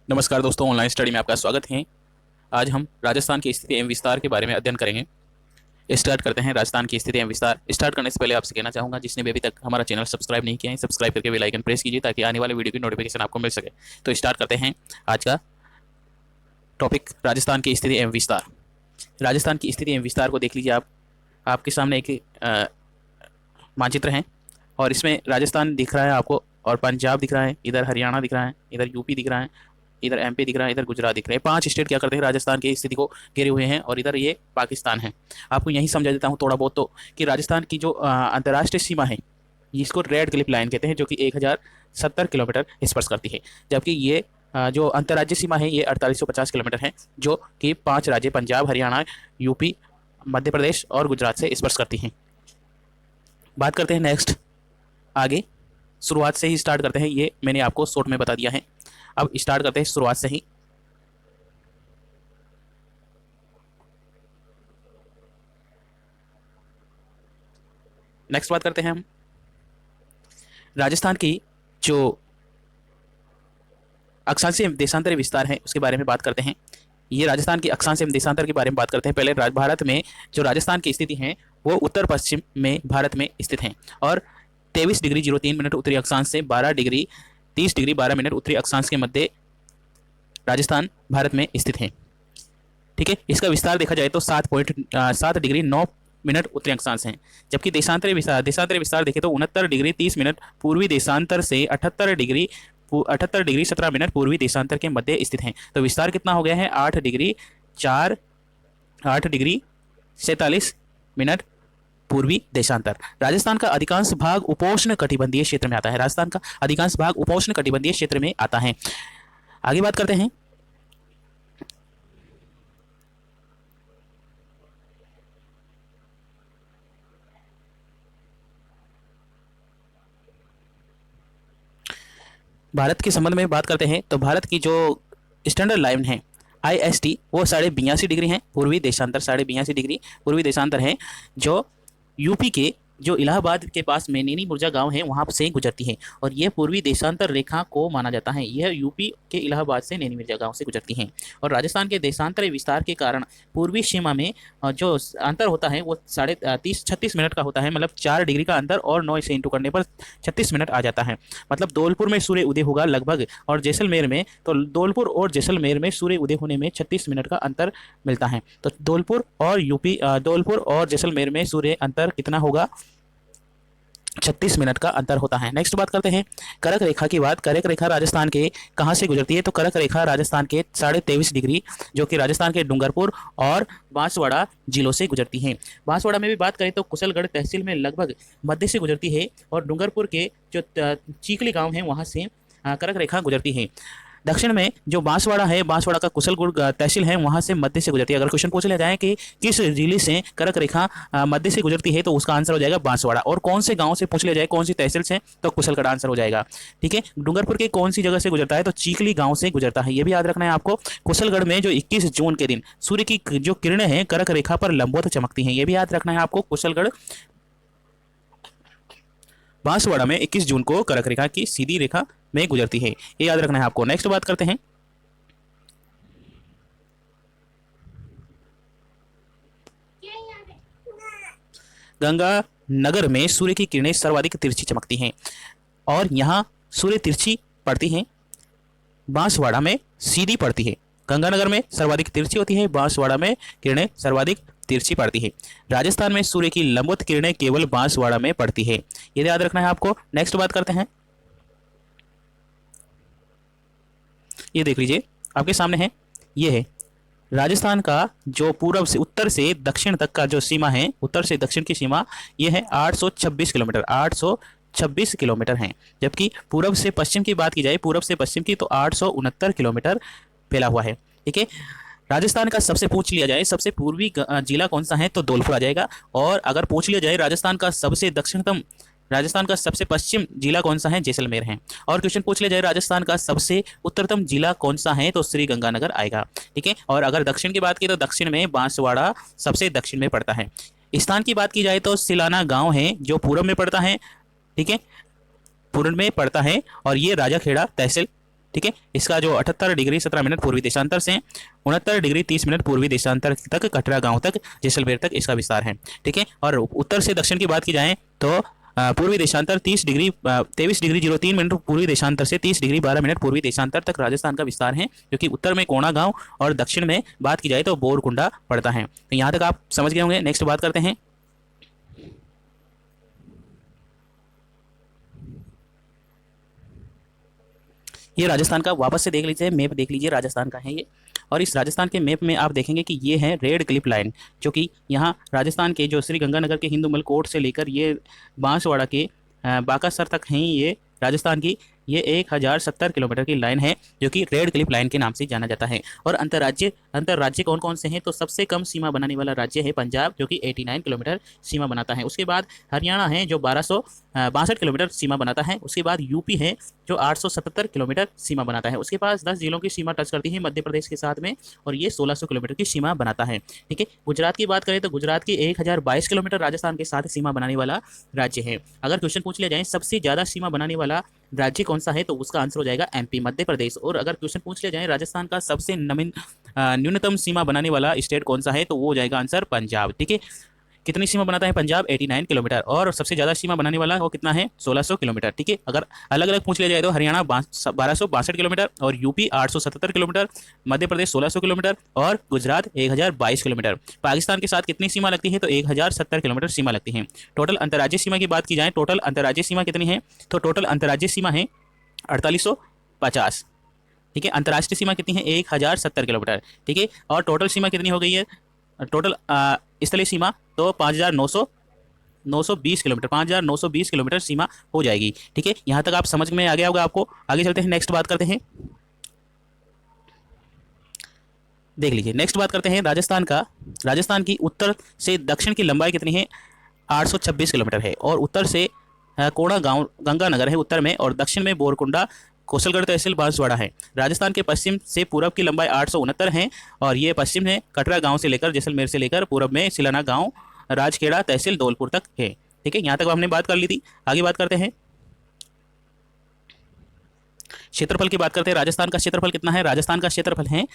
नमस्कार दोस्तों, online study में आपका स्वागत है। आज हम राजस्थान की स्थिति एवं विस्तार के बारे में अध्ययन करेंगे। स्टार्ट करते हैं। राजस्थान की स्थिति एवं विस्तार स्टार्ट करने से पहले आपसे कहना चाहूँगा, जिसने भी अभी तक हमारा चैनल सब्सक्राइब नहीं किया है, सब्सक्राइब करके बेल आइकन प्रेस कीजिए ताकि आने वाले वीडियो की नोटिफिकेशन आपको मिल सके। तो स्टार्ट करते हैं आज का टॉपिक, राजस्थान की स्थिति एवं विस्तार। राजस्थान की स्थिति एवं विस्तार को देख लीजिए। आपके सामने एक मानचित्र है और इसमें राजस्थान दिख रहा है आपको, और पंजाब दिख रहा है, इधर हरियाणा दिख रहा है, इधर यूपी दिख रहा है, इधर एमपी दिख रहा है, इधर गुजरात दिख रहे हैं। 5 स्टेट क्या करते हैं, राजस्थान की स्थिति को घेरे हुए हैं, और इधर ये पाकिस्तान है। आपको यही समझा देता हूँ थोड़ा बहुत तो, कि राजस्थान की जो अंतर्राष्ट्रीय सीमा है, इसको रेड क्लिप लाइन कहते हैं, जो कि 1070 किलोमीटर स्पर्श करती है। जबकि ये जो अंतर्राज्यीय सीमा है ये 4850 किलोमीटर है, जो कि 5 राज्य पंजाब, हरियाणा, यूपी, मध्य प्रदेश और गुजरात से स्पर्श करती हैं। बात करते हैं नेक्स्ट, आगे शुरुआत से ही स्टार्ट करते हैं। ये मैंने आपको शॉर्ट में बता दिया है। अब स्टार्ट करते हैं शुरुआत से ही। नेक्स्ट बात करते हैं हम राजस्थान की जो अक्षांशीय एवं देशांतरीय विस्तार है उसके बारे में बात करते हैं। ये राजस्थान की अक्षांश एवं देशांतर के बारे में बात करते हैं। पहले भारत में जो राजस्थान की स्थिति है वो उत्तर पश्चिम में भारत में स्थित है, और 23 डिग्री 03 मिनट उत्तरी अक्षांश से 12 डिग्री 30 डिग्री 12 मिनट उत्तरी अक्षांश के मध्य राजस्थान भारत में स्थित है। ठीक है, इसका विस्तार देखा जाए तो 7 डिग्री 9 मिनट उत्तरी अक्षांश है। जबकि देशांतरीय विस्तार देखें तो 69 डिग्री 30 मिनट पूर्वी देशांतर से 78 डिग्री 17 मिनट पूर्वी देशांतर के मध्य स्थित हैं। तो विस्तार कितना हो गया है, 8 डिग्री 47 मिनट पूर्वी देशांतर। राजस्थान का अधिकांश भाग उपोष्ण कटिबंधीय क्षेत्र में आता है। राजस्थान का अधिकांश भाग उपोष्ण कटिबंधीय क्षेत्र में आता है। आगे बात करते हैं भारत के संबंध में। बात करते हैं तो भारत की जो स्टैंडर्ड लाइन है IST वो 82.5 डिग्री है पूर्वी देशांतर, 82.5 डिग्री पूर्वी देशांतर है, जो यूपी के जो इलाहाबाद के पास में नैनी मुर्जा गांव है वहां से गुजरती है, और यह पूर्वी देशांतर रेखा को माना जाता है। यह यूपी के इलाहाबाद से नैनी मुर्जा गांव से गुजरती है। और राजस्थान के देशांतरीय विस्तार के कारण पूर्वी सीमा में जो अंतर होता है वो 36 मिनट का होता है। मतलब 4 डिग्री का अंतर, और 9 से इंटू करने पर 36 मिनट आ जाता है। मतलब धौलपुर में सूर्य उदय होगा लगभग, और जैसलमेर में, तो धौलपुर और जैसलमेर में सूर्य उदय होने में 36 मिनट का अंतर मिलता है। तो धौलपुर और जैसलमेर में सूर्य अंतर कितना होगा, 36 मिनट का अंतर होता है। नेक्स्ट बात करते हैं करक रेखा की बात। करक रेखा राजस्थान के कहां से गुजरती है, तो करक रेखा राजस्थान के 23.5 डिग्री, जो कि राजस्थान के डूंगरपुर और बांसवाड़ा जिलों से गुजरती है। बांसवाड़ा में भी बात करें तो कुशलगढ़ तहसील में लगभग मध्य से गुजरती है, और डूंगरपुर के जो चीखली गांव है वहां से करक रेखा गुजरती है। दक्षिण में जो बांसवाड़ा है, बांसवाड़ा का कुशलगढ़ तहसील है, वहां से मध्य से गुजरती है। अगर क्वेश्चन पूछ लिया जाए कि किस जिले से करक रेखा मध्य से गुजरती है, तो उसका आंसर हो जाएगा बांसवाड़ा। और कौन से गांव से पूछ लिया जाए, कौन सी तहसील से, तो कुशलगढ़ आंसर हो जाएगा। ठीक है, डूंगरपुर के कौन सी जगह से गुजरता है, तो चीखली गांव से गुजरता है। ये भी याद रखना है आपको। कुशलगढ़ में जो 21 जून के दिन सूर्य की जो किरणें हैं करक रेखा पर लंबवत चमकती हैं, ये भी याद रखना है आपको। कुशलगढ़ बांसवाड़ा में 21 जून को करक रेखा की सीधी रेखा में गुजरती है, ये याद रखना है आपको। नेक्स्ट बात करते हैं गंगा नगर में सूर्य की किरणें सर्वाधिक तिरछी चमकती हैं, और यहाँ सूर्य तिरछी पड़ती हैं, बांसवाड़ा में सीधी पड़ती है। गंगानगर में सर्वाधिक तिरछी होती है, बांसवाड़ा में किरणें सर्वाधिक तिरछी पड़ती है। राजस्थान में सूर्य की लंबवत किरणें केवल बांसवाड़ा में पड़ती है, ये याद रखना है आपको। नेक्स्ट बात करते हैं, ये देख लीजिए आपके सामने है, ये है राजस्थान का जो पूर्व से उत्तर से दक्षिण तक का जो सीमा है, उत्तर से दक्षिण की सीमा, ये है 826 किलोमीटर, 826 किलोमीटर है। जबकि पूर्व से पश्चिम की बात की जाए, पूर्व से पश्चिम की, तो 869 किलोमीटर फैला हुआ है। ठीक है, राजस्थान का सबसे पूछ लिया जाए सबसे पूर्वी जिला कौन सा है, तो धौलपुर आ जाएगा। और अगर पूछ लिया जाए राजस्थान का सबसे पश्चिम जिला कौन सा है, जैसलमेर है। और क्वेश्चन पूछ लिया जाए राजस्थान का सबसे उत्तरतम जिला कौन सा है, तो श्री गंगानगर आएगा। ठीक है, और अगर दक्षिण की बात की तो दक्षिण में बांसवाड़ा सबसे दक्षिण में पड़ता है। स्थान की बात की जाए तो सिलाना गांव है जो पूर्व में पड़ता है। ठीक है, पूर्व में पड़ता है, और ये राजाखेड़ा तहसील ठीक है। इसका जो 78 डिग्री 17 मिनट पूर्वी देशांतर से 69 डिग्री 30 मिनट पूर्वी देशांतर तक कटरा गांव तक जैसलमेर तक इसका विस्तार है। ठीक है। और उत्तर से दक्षिण की बात की जाए तो पूर्वी देशांतर 30 डिग्री 23 डिग्री 03 मिनट पूर्वी देशांतर से 30 डिग्री 12 मिनट पूर्वी देशांतर तक राजस्थान का विस्तार है, जो कि उत्तर में कोणा गांव और दक्षिण में बात की जाए तो बोरकुंडा पड़ता है। तो यहाँ तक आप समझ गए होंगे। नेक्स्ट बात करते हैं, ये राजस्थान का वापस से देख लीजिए, मैप देख लीजिए, राजस्थान का है ये। और इस राजस्थान के मैप में आप देखेंगे कि ये है रेड क्लिप लाइन, जो कि यहाँ राजस्थान के जो श्री गंगानगर के हिंदूमल कोट से लेकर ये बांसवाड़ा के बाकासर तक हैं ये राजस्थान की। ये 1070 किलोमीटर की लाइन है, जो कि रेड क्लिप लाइन के नाम से जाना जाता है। और अंतर्राज्य कौन कौन से हैं, तो सबसे कम सीमा बनाने वाला राज्य है पंजाब, जो कि 89 किलोमीटर सीमा बनाता है। उसके बाद हरियाणा है जो 1262 किलोमीटर सीमा बनाता है। उसके बाद यूपी है जो 877 किलोमीटर सीमा बनाता है। उसके पास 10 जिलों की सीमा टच करती है मध्य प्रदेश के साथ में, और ये 1600 किलोमीटर की सीमा बनाता है। ठीक है। गुजरात की बात करें तो गुजरात की 1022 किलोमीटर राजस्थान के साथ सीमा बनाने वाला राज्य है। अगर क्वेश्चन पूछ लिया जाए सबसे ज़्यादा सीमा बनाने वाला राज्य कौन सा है, तो उसका आंसर हो जाएगा एमपी, मध्य प्रदेश। और अगर क्वेश्चन पूछ लिया जाए राजस्थान का सबसे न्यूनतम सीमा बनाने वाला स्टेट कौन सा है, तो वो हो जाएगा आंसर पंजाब। ठीक है। कितनी सीमा बनाता है पंजाब? 89 किलोमीटर। और सबसे ज़्यादा सीमा बनाने वाला वो कितना है? 1600 किलोमीटर। ठीक है। अगर अलग अलग पूछ लिया जाए तो हरियाणा 1262 किलोमीटर और UP 877 kilometre, Madhya Pradesh 1600 kilometre और गुजरात 1022 किलोमीटर। पाकिस्तान के साथ कितनी सीमा लगती है? तो 1070 किलोमीटर सीमा लगती है। टोटल अंतर्राज्यीय सीमा की बात की जाए, टोटल अंतर्राज्यीय सीमा कितनी है? तो टोटल अंतर्राज्यीय सीमा है 4850। ठीक है। अंतर्राष्ट्रीय सीमा कितनी है? 1070 किलोमीटर। ठीक है। और टोटल सीमा कितनी हो गई है? टोटल स्थलीय सीमा तो 5920 किलोमीटर, 5920 किलोमीटर सीमा हो जाएगी। ठीक है। यहाँ तक आप समझ में आ गया होगा आपको। आगे चलते हैं, नेक्स्ट बात करते हैं। देख लीजिए, नेक्स्ट बात करते हैं राजस्थान का। राजस्थान की उत्तर से दक्षिण की लंबाई कितनी है? 826 किलोमीटर है। और उत्तर से कोणा गांव गंगानगर है उत्तर में, और दक्षिण में बोरकुंडा कौशलगढ़ तहसील बांसवाड़ा है। राजस्थान के पश्चिम से पूरब की लंबाई 869 है, और ये पश्चिम में कटरा गांव से लेकर जैसलमेर से लेकर पूरब में सिलाना गांव राजखेड़ा तहसील धौलपुर तक है। ठीक है। यहाँ तक हमने बात कर ली थी। आगे बात करते हैं, क्षेत्रफल की बात करते हैं। राजस्थान का क्षेत्रफल कितना है? राजस्थान का क्षेत्रफल है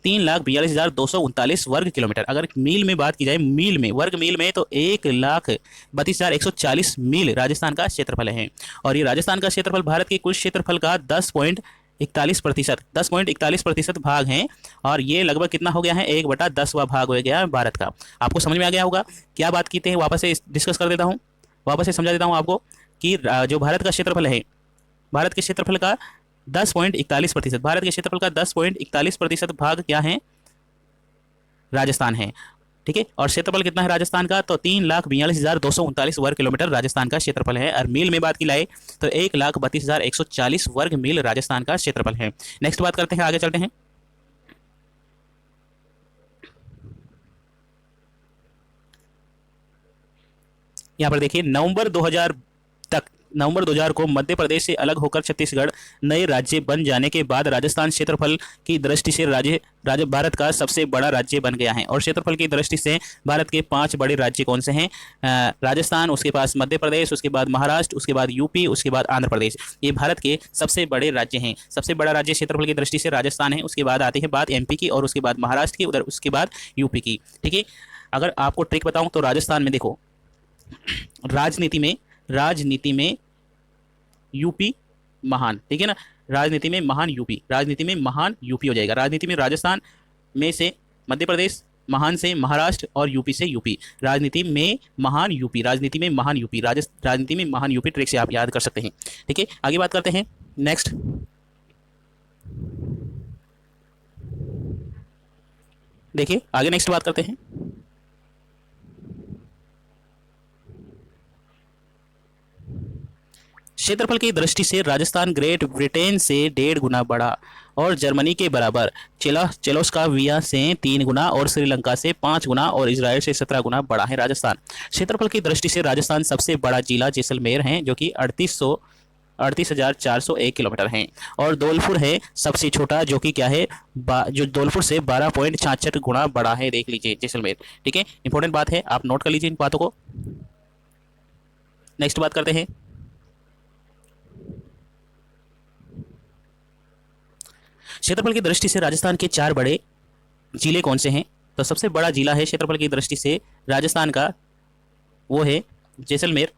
3,42,239 वर्ग किलोमीटर। अगर मील में बात की जाए, मील में, वर्ग मील में, तो 1,32,140 मील राजस्थान का क्षेत्रफल है। और ये राजस्थान का क्षेत्रफल भारत के कुल क्षेत्रफल का 10.41% भाग है। और ये लगभग कितना हो गया है? 1/10वां भाग हो गया है भारत का। आपको समझ में आ गया होगा क्या बात की थे? वापस से डिस्कस कर देता हूँ, वापस से समझा देता हूँ आपको कि जो भारत का क्षेत्रफल है, भारत के क्षेत्रफल का 10.41%, भारत के क्षेत्रफल का 10.41% भाग क्या है? राजस्थान है। ठीक है। और क्षेत्रफल कितना है राजस्थान का? तो 3,42,239 वर्ग किलोमीटर राजस्थान का क्षेत्रफल है। और मील में बात की जाए तो 1,32,140 वर्ग मील राजस्थान का क्षेत्रफल है। नेक्स्ट बात करते हैं, आगे चलते हैं। यहाँ पर देखिए, नवंबर 2000 को मध्य प्रदेश से अलग होकर छत्तीसगढ़ नए राज्य बन जाने के बाद राजस्थान क्षेत्रफल की दृष्टि से भारत का सबसे बड़ा राज्य बन गया है। और क्षेत्रफल की दृष्टि से भारत के 5 बड़े राज्य कौन से हैं? राजस्थान, उसके पास मध्य प्रदेश, उसके बाद महाराष्ट्र, उसके बाद यूपी, उसके बाद आंध्र प्रदेश। ये भारत के सबसे बड़े राज्य हैं। सबसे बड़ा राज्य क्षेत्रफल की दृष्टि से राजस्थान है, उसके बाद आती है बात एमपी की, और उसके बाद महाराष्ट्र की, उधर उसके बाद यूपी की। ठीक है। अगर आपको ट्रिक बताऊं तो राजस्थान में देखो, राजनीति में यूपी महान, ठीक है ना, राजनीति में महान यूपी, राजनीति में महान यूपी हो जाएगा। राजनीति में राजस्थान, में से मध्य प्रदेश, महान से महाराष्ट्र, और यूपी से यूपी। राजनीति में महान यूपी, राजनीति में महान यूपी, राजनीति में महान यूपी ट्रिक से आप याद कर सकते हैं। ठीक है। आगे बात करते हैं, नेक्स्ट। देखिए आगे नेक्स्ट बात करते हैं। क्षेत्रफल की दृष्टि से राजस्थान ग्रेट ब्रिटेन से 1.5 गुना बड़ा और जर्मनी के बराबर, चेलोस्लोवाकिया से 3 गुना और श्रीलंका से 5 गुना और इजराइल से 17 गुना बड़ा है राजस्थान। क्षेत्रफल की दृष्टि से राजस्थान सबसे बड़ा जिला जैसलमेर है, जो कि 38,401 किलोमीटर है। और धौलपुर है सबसे छोटा, जो कि क्या है, जो धौलपुर से 12.66 गुना बड़ा है। देख लीजिए जैसलमेर। ठीक है। इंपॉर्टेंट बात है, आप नोट कर लीजिए इन बातों को। नेक्स्ट बात करते हैं। क्षेत्रफल की दृष्टि से राजस्थान के 4 बड़े जिले कौन से हैं? तो सबसे बड़ा जिला है क्षेत्रफल की दृष्टि से राजस्थान का, वो है जैसलमेर,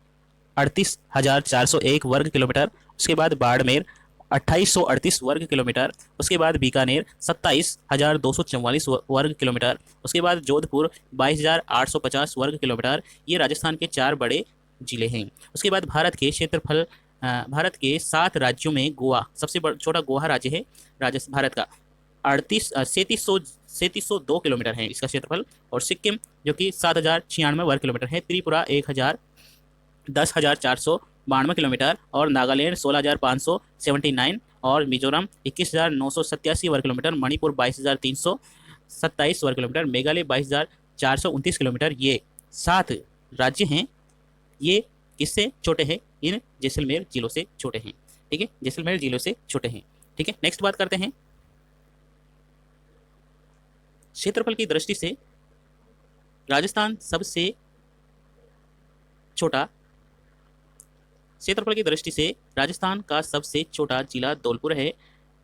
38,401 वर्ग किलोमीटर। उसके बाद बाड़मेर 2838 वर्ग किलोमीटर। उसके बाद बीकानेर 27,244 वर्ग किलोमीटर। उसके बाद जोधपुर 22,850 वर्ग किलोमीटर। ये राजस्थान के 4 बड़े जिले हैं। उसके बाद भारत के 7 राज्यों में गोवा सबसे छोटा गोवा राज्य है राजस्थान भारत का। 3702 किलोमीटर है इसका क्षेत्रफल। और सिक्किम जो कि 7,096 वर्ग किलोमीटर है। त्रिपुरा 10,492 किलोमीटर। और नागालैंड 16,579। और मिजोरम 21,987 वर्ग किलोमीटर। मणिपुर 22,327 वर्ग किलोमीटर। मेघालय 22,429 किलोमीटर। ये 7 राज्य हैं। ये किससे छोटे हैं? इन जैसलमेर जिलों से छोटे हैं। ठीक है, जैसलमेर जिलों से छोटे हैं। ठीक है, नेक्स्ट बात करते हैं क्षेत्रफल की दृष्टि से राजस्थान सबसे छोटा क्षेत्रफल की दृष्टि से राजस्थान का सबसे छोटा जिला धौलपुर है,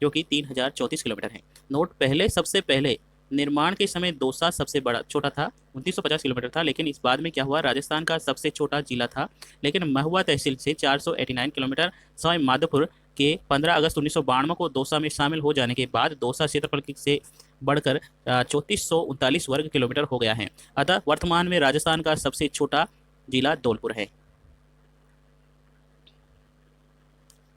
जो कि 3,034 किलोमीटर है। नोट, सबसे पहले निर्माण के समय दौसा सबसे बड़ा छोटा था, 2950 किलोमीटर था। लेकिन इस बाद में क्या हुआ, राजस्थान का सबसे छोटा जिला था। लेकिन महुआ तहसील से 489 किलोमीटर, सवाई माधोपुर के 15 अगस्त 1992 को दौसा में शामिल हो जाने के बाद दौसा क्षेत्रफल से बढ़कर 3439 वर्ग किलोमीटर हो गया है। अतः वर्तमान में राजस्थान का सबसे छोटा जिला धौलपुर है।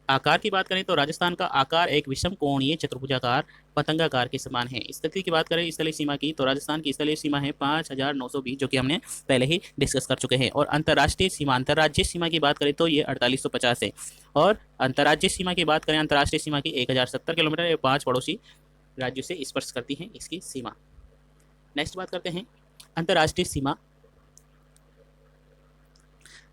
आकार की बात करें तो राजस्थान का आकार एक विषम कोणीय चतुर्भुजाकार पतंगाकार के समान है। स्थिति की बात करें स्थलीय सीमा की, तो राजस्थान की स्थलीय सीमा है 5,920, जो कि हमने पहले ही डिस्कस कर चुके हैं। और अंतर्राष्ट्रीय सीमा, अंतर्राज्यीय सीमा की बात करें तो ये 4850 है। और अंतर्राज्यीय सीमा की बात करें, अंतर्राष्ट्रीय सीमा की 1070 किलोमीटर। ये 5 पड़ोसी राज्यों से स्पर्श करती है इसकी सीमा। नेक्स्ट बात करते हैं अंतर्राष्ट्रीय सीमा।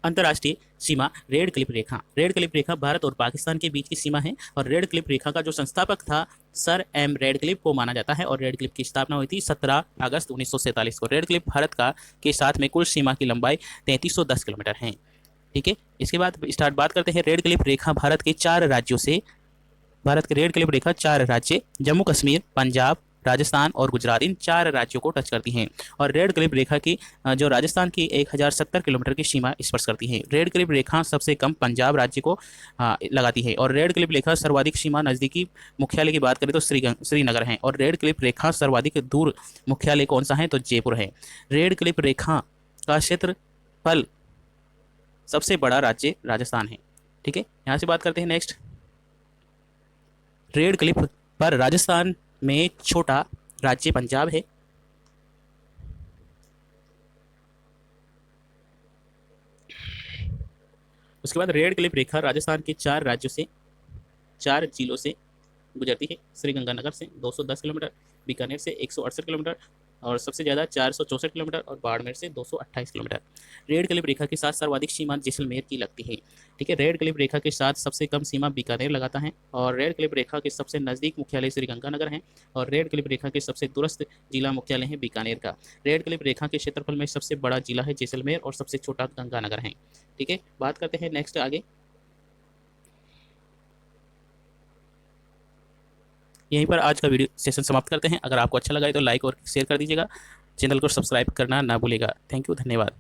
अंतर्राष्ट्रीय सीमा रेड क्लिफ रेखा। रेड क्लिफ रेखा भारत और पाकिस्तान के बीच की सीमा है। और रेड क्लिफ रेखा का जो संस्थापक था सर एम रेड क्लिफ को माना जाता है। और रेड क्लिफ की स्थापना हुई थी 17 अगस्त 1947 को। रेड क्लिफ भारत का के साथ में कुल सीमा की लंबाई 3310 किलोमीटर है। ठीक है, इसके बाद बात करते हैं रेड क्लिफ रेखा भारत के 4 राज्यों से। भारत की रेड क्लिफ रेखा 4 राज्य जम्मू कश्मीर, पंजाब, राजस्थान और गुजरात, इन 4 राज्यों को टच करती हैं। और रेड क्लिफ रेखा की जो राजस्थान की 1070 किलोमीटर की सीमा स्पर्श करती है। रेड क्लिफ रेखा सबसे कम पंजाब राज्य को लगाती है। और रेड क्लिफ रेखा सर्वाधिक सीमा नज़दीकी मुख्यालय की बात करें तो श्रीनगर है। और रेड क्लिफ रेखा सर्वाधिक दूर मुख्यालय कौन सा है, तो जयपुर है। रेड क्लिफ रेखा का क्षेत्रफल सबसे बड़ा राज्य राजस्थान है। ठीक है, यहाँ से बात करते हैं नेक्स्ट। रेड क्लिफ पर राजस्थान में छोटा राज्य पंजाब है। उसके बाद रेड क्लिफ रेखा राजस्थान के 4 राज्यों से 4 जिलों से गुजरती है। श्रीगंगानगर से 210 किलोमीटर, बीकानेर से 168 किलोमीटर, और सबसे ज़्यादा 464 किलोमीटर, और बाड़मेर से 228 किलोमीटर। रेड क्लिफ रेखा के साथ सर्वाधिक सीमा जैसलमेर की लगती है। ठीक है, रेड क्लिफ रेखा के साथ सबसे कम सीमा बीकानेर लगाता है। और रेड क्लिफ रेखा के सबसे नज़दीक मुख्यालय श्रीगंगानगर है। और रेड क्लिफ रेखा के सबसे दूरस्थ जिला मुख्यालय है बीकानेर का। रेड क्लिफ रेखा के क्षेत्रफल में सबसे बड़ा जिला है जैसलमेर और सबसे छोटा गंगानगर है। ठीक है, बात करते हैं नेक्स्ट आगे। यहीं पर आज का वीडियो सेशन समाप्त करते हैं। अगर आपको अच्छा लगा है तो लाइक और शेयर कर दीजिएगा। चैनल को सब्सक्राइब करना ना भूलिएगा। थैंक यू, धन्यवाद।